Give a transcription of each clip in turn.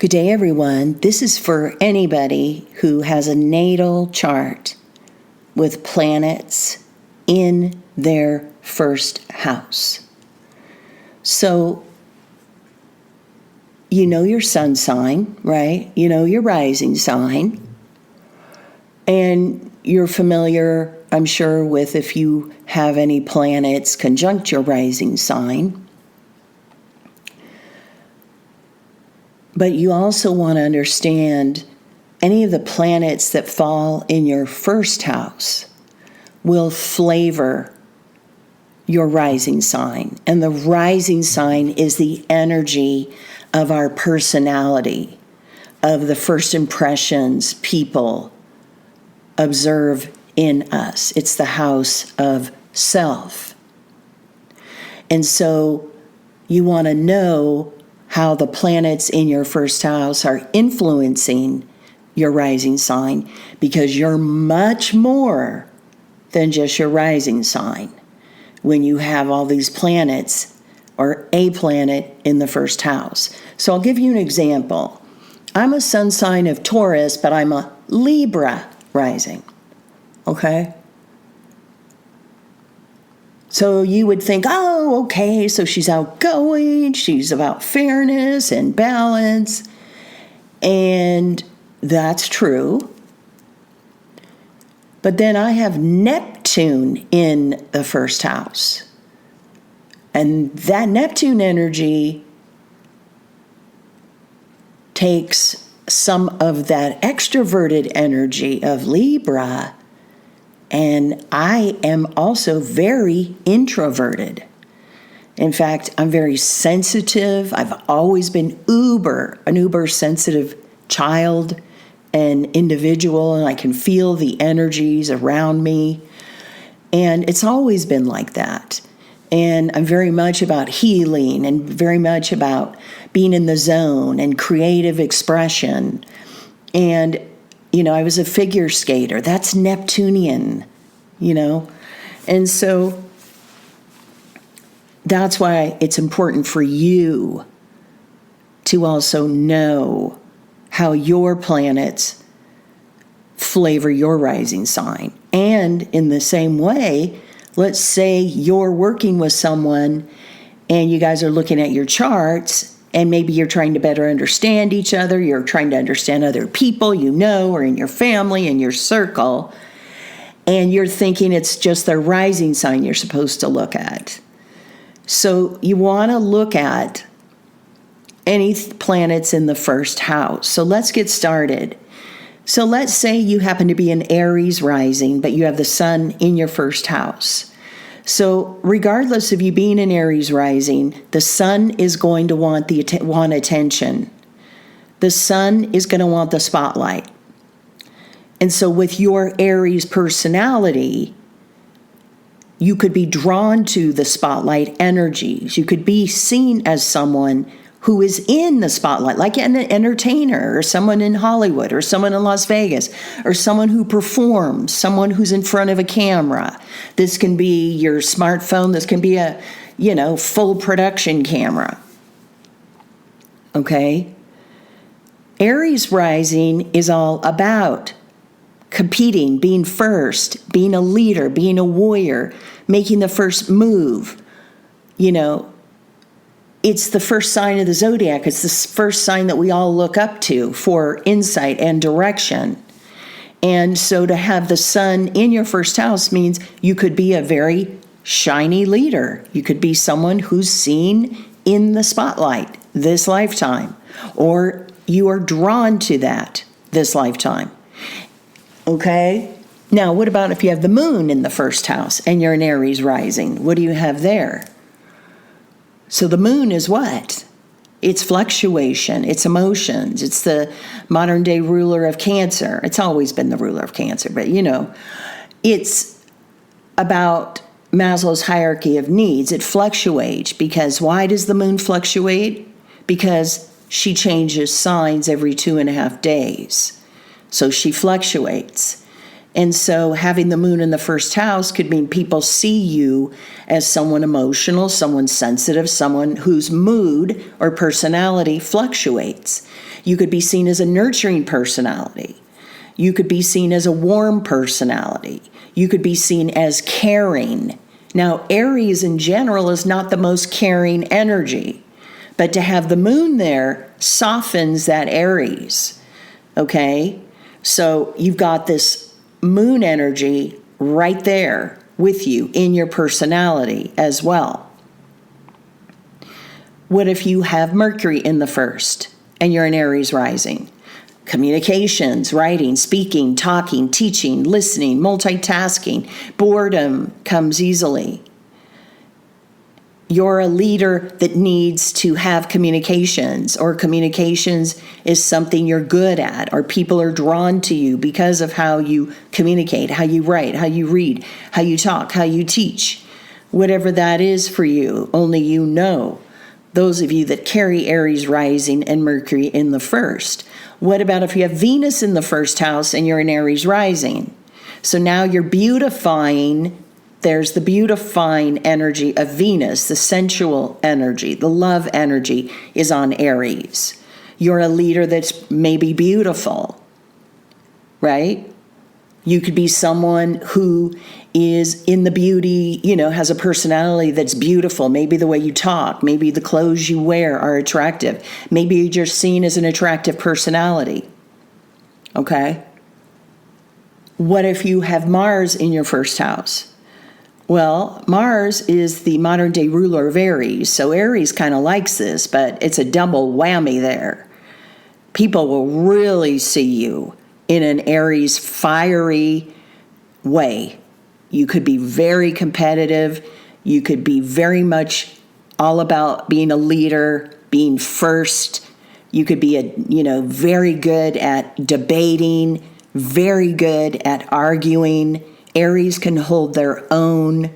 Good day, everyone. This is for anybody who has a natal chart with planets in their first house. So, you know your sun sign, right? You know your rising sign. And you're familiar, I'm sure, with if you have any planets conjunct your rising sign. But you also want to understand any of the planets that fall in your first house will flavor your rising sign. And the rising sign is the energy of our personality, of the first impressions people observe in us. It's the house of self. And so you want to know how the planets in your first house are influencing your rising sign, because you're much more than just your rising sign when you have all these planets or a planet in the first house. So I'll give you an example. I'm a sun sign of Taurus, but I'm a Libra rising, okay? So you would think, oh, okay, so she's outgoing, she's about fairness and balance, and that's true. But then I have Neptune in the first house. And that Neptune energy takes some of that extroverted energy of Libra, and I am also very introverted. In fact, I'm very sensitive. I've always been an uber sensitive child and individual, and I can feel the energies around me. And it's always been like that. And I'm very much about healing and very much about being in the zone and creative expression. And I was a figure skater. That's Neptunian, And so that's why it's important for you to also know how your planets flavor your rising sign. And in the same way, let's say you're working with someone and you guys are looking at your charts, and maybe you're trying to better understand each other. You're trying to understand other people or in your family, in your circle. And you're thinking it's just their rising sign you're supposed to look at. So you want to look at any planets in the first house. So let's get started. So let's say you happen to be an Aries rising, but you have the sun in your first house. So regardless of you being an Aries rising, the sun is going to want attention. The sun is going to want the spotlight. And so with your Aries personality, you could be drawn to the spotlight energies. You could be seen as someone who is in the spotlight, like an entertainer or someone in Hollywood or someone in Las Vegas or someone who performs, someone who's in front of a camera. This can be your smartphone. This can be a, full production camera. Okay? Aries rising is all about competing, being first, being a leader, being a warrior, making the first move. It's the first sign of the zodiac. It's the first sign that we all look up to for insight and direction. And so to have the sun in your first house means you could be a very shiny leader. You could be someone who's seen in the spotlight this lifetime, or you are drawn to that this lifetime. Okay? Now, what about if you have the moon in the first house and you're an Aries rising? What do you have there? So the moon is what? It's fluctuation, it's emotions, it's the modern day ruler of Cancer. It's always been the ruler of Cancer, but it's about Maslow's hierarchy of needs. It fluctuates because why does the moon fluctuate? Because she changes signs every 2.5 days. So she fluctuates. And so having the moon in the first house could mean people see you as someone emotional, someone sensitive, someone whose mood or personality fluctuates. You could be seen as a nurturing personality. You could be seen as a warm personality. You could be seen as caring. Now, Aries in general is not the most caring energy, but to have the moon there softens that Aries, okay? So you've got this moon energy right there with you in your personality as well. What if you have Mercury in the first and you're an Aries rising? Communications, writing, speaking, talking, teaching, listening, multitasking, boredom comes easily. You're a leader that needs to have communications, or communications is something you're good at, or people are drawn to you because of how you communicate, how you write, how you read, how you talk, how you teach. Whatever that is for you, only you know. Those of you that carry Aries rising and Mercury in the first. What about if you have Venus in the first house and you're an Aries rising? So now you're beautifying. There's the beautifying energy of Venus, the sensual energy, the love energy is on Aries. You're a leader that's maybe beautiful, right? You could be someone who is in the beauty, has a personality that's beautiful. Maybe the way you talk, maybe the clothes you wear are attractive. Maybe you're just seen as an attractive personality, okay? What if you have Mars in your first house? Well, Mars is the modern day ruler of Aries, so Aries kind of likes this, but it's a double whammy there. People will really see you in an Aries fiery way. You could be very competitive. You could be very much all about being a leader, being first. You could be very good at debating, very good at arguing. Aries can hold their own.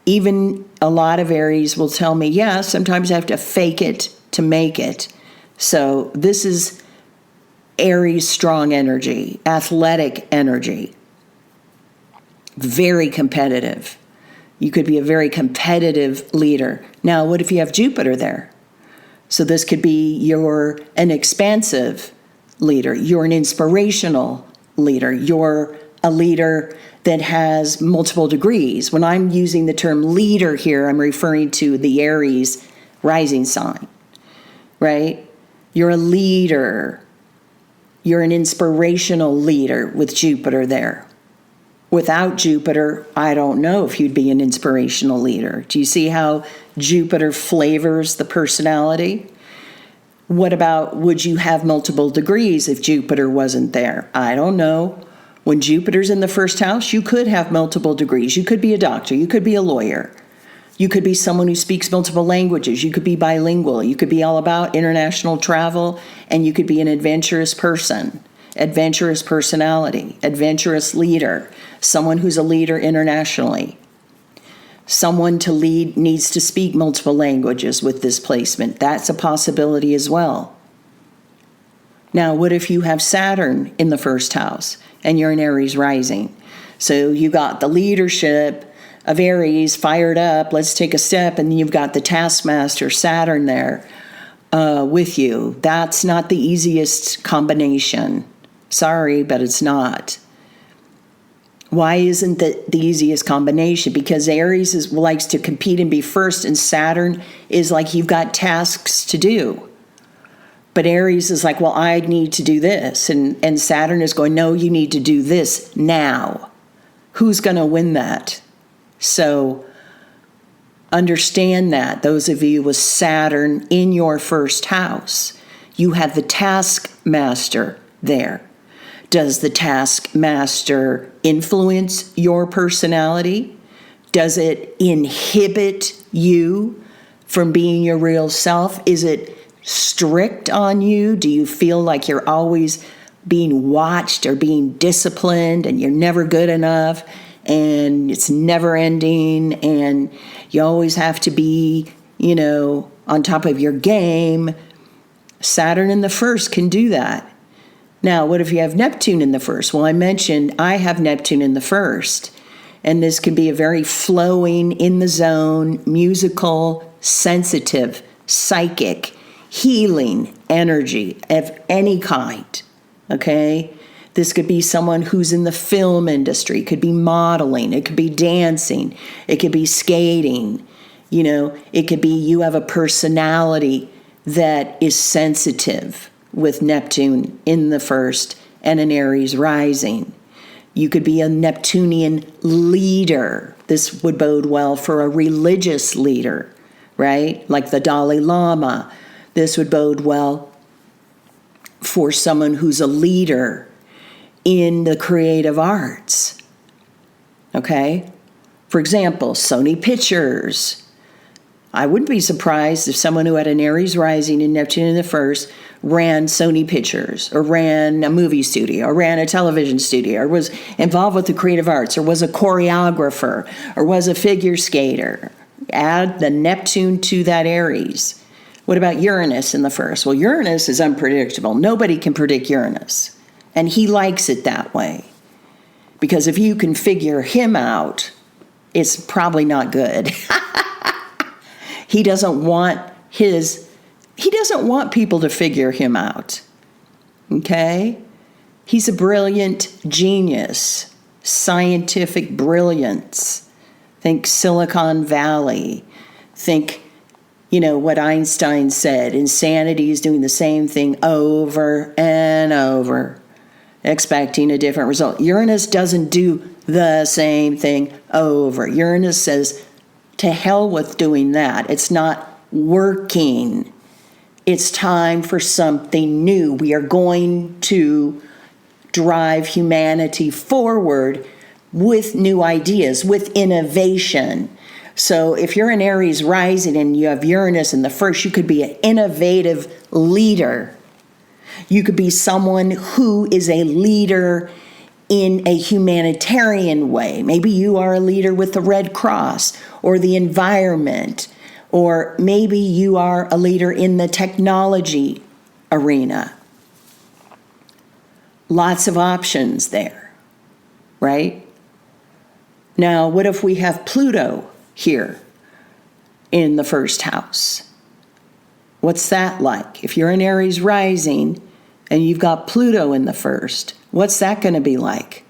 Even a lot of Aries will tell me, yeah, sometimes I have to fake it to make it. So this is Aries strong energy, athletic energy, very competitive. You could be a very competitive leader. Now, what if you have Jupiter there? So this could be you're an expansive leader. You're an inspirational leader. You're a leader that has multiple degrees. When I'm using the term leader here, I'm referring to the Aries rising sign, right? You're a leader. You're an inspirational leader with Jupiter there. Without Jupiter, I don't know if you'd be an inspirational leader. Do you see how Jupiter flavors the personality? What about, would you have multiple degrees if Jupiter wasn't there? I don't know. When Jupiter's in the first house, you could have multiple degrees. You could be a doctor. You could be a lawyer. You could be someone who speaks multiple languages. You could be bilingual. You could be all about international travel, and you could be an adventurous person, adventurous personality, adventurous leader, someone who's a leader internationally. Someone to lead needs to speak multiple languages with this placement. That's a possibility as well. Now, what if you have Saturn in the first house and you're an Aries rising? So you got the leadership of Aries fired up, let's take a step, and then you've got the taskmaster Saturn there with you. That's not the easiest combination. Sorry, but it's not. Why isn't that the easiest combination? Because Aries likes to compete and be first, and Saturn is like, you've got tasks to do. But Aries is like, well, I need to do this. And Saturn is going, no, you need to do this now. Who's going to win that? So understand that, those of you with Saturn in your first house, you have the taskmaster there. Does the taskmaster influence your personality? Does it inhibit you from being your real self? Is it strict on you? Do you feel like you're always being watched or being disciplined and you're never good enough and it's never ending and you always have to be, on top of your game? Saturn in the first can do that. Now, what if you have Neptune in the first? Well, I mentioned I have Neptune in the first. And this can be a very flowing, in the zone, musical, sensitive, psychic, healing energy of any kind. Okay? This could be someone who's in the film industry. It could be modeling. It could be dancing. It could be skating. It could be you have a personality that is sensitive with Neptune in the first and an Aries rising. You could be a Neptunian leader. This would bode well for a religious leader, right? Like the Dalai Lama. This would bode well for someone who's a leader in the creative arts. Okay? For example, Sony Pictures. I wouldn't be surprised if someone who had an Aries rising and Neptune in the first ran Sony Pictures, or ran a movie studio, or ran a television studio, or was involved with the creative arts, or was a choreographer, or was a figure skater. Add the Neptune to that Aries. What about Uranus in the first? Well, Uranus is unpredictable. Nobody can predict Uranus. And he likes it that way. Because if you can figure him out, it's probably not good. He doesn't want people to figure him out. Okay? He's a brilliant genius, scientific brilliance. Think Silicon Valley. Think, what Einstein said. Insanity is doing the same thing over and over, expecting a different result. Uranus doesn't do the same thing over. Uranus says, to hell with doing that. It's not working. It's time for something new. We are going to drive humanity forward with new ideas, with innovation. So if you're an Aries rising and you have Uranus in the first, you could be an innovative leader. You could be someone who is a leader in a humanitarian way. Maybe you are a leader with the Red Cross or the environment, or maybe you are a leader in the technology arena. Lots of options there, right? Now, what if we have Pluto here in the first house? What's that like? If you're an Aries rising and you've got Pluto in the first, what's that going to be like?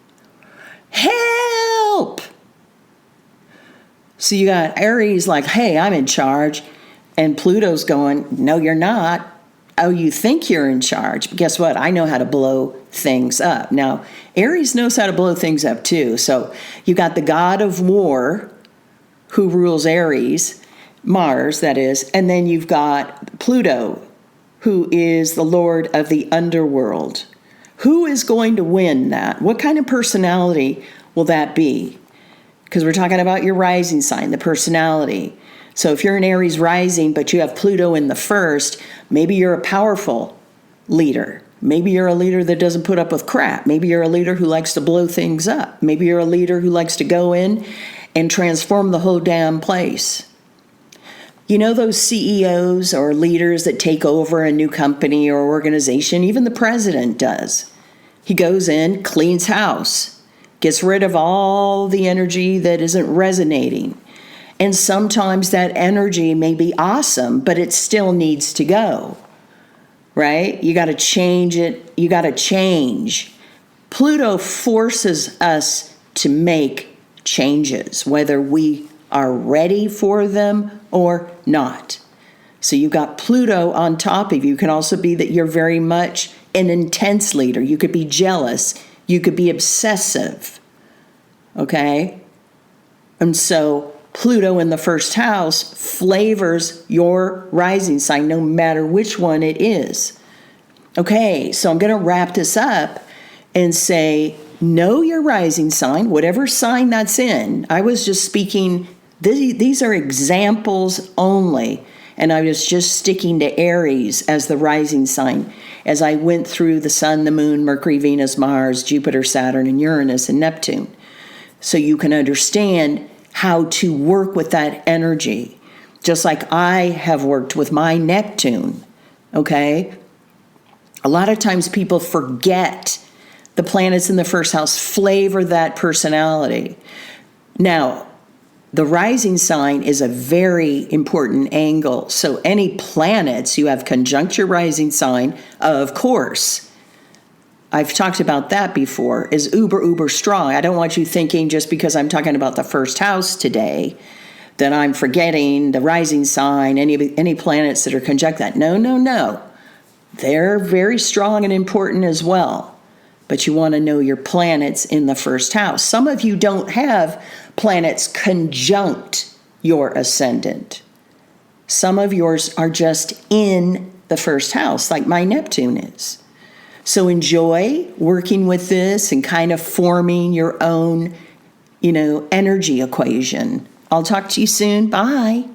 Help! So you got Aries like, hey, I'm in charge. And Pluto's going, no, you're not. Oh, you think you're in charge. But guess what? I know how to blow things up. Now, Aries knows how to blow things up too. So you got the god of war who rules Aries, Mars, that is. And then you've got Pluto, who is the lord of the underworld. Who is going to win that? What kind of personality will that be? Because we're talking about your rising sign, the personality. So if you're an Aries rising, but you have Pluto in the first, maybe you're a powerful leader. Maybe you're a leader that doesn't put up with crap. Maybe you're a leader who likes to blow things up. Maybe you're a leader who likes to go in and transform the whole damn place. You know those CEOs or leaders that take over a new company or organization? Even the president does. He goes in, cleans house, gets rid of all the energy that isn't resonating. And sometimes that energy may be awesome, but it still needs to go, right? You got to change it. You got to change. Pluto forces us to make changes, whether we are ready for them or not. So you've got Pluto on top of you. It can also be that you're very much an intense leader. You could be jealous. You could be obsessive. Okay? And so Pluto in the first house flavors your rising sign, no matter which one it is. Okay, so I'm going to wrap this up and say, know your rising sign, whatever sign that's in. I was just speaking, these are examples only, and I was just sticking to Aries as the rising sign as I went through the Sun, the Moon, Mercury, Venus, Mars, Jupiter, Saturn, and Uranus, and Neptune. So you can understand how to work with that energy, just like I have worked with my Neptune, okay? A lot of times people forget the planets in the first house flavor that personality. Now, the rising sign is a very important angle. So any planets you have conjunct your rising sign, of course, I've talked about that before, is uber strong. I don't want you thinking just because I'm talking about the first house today that I'm forgetting the rising sign, any planets that are conjunct that. No. They're very strong and important as well. But you want to know your planets in the first house. Some of you don't have planets conjunct your ascendant. Some of yours are just in the first house, like my Neptune is. So enjoy working with this and kind of forming your own, energy equation. I'll talk to you soon. Bye.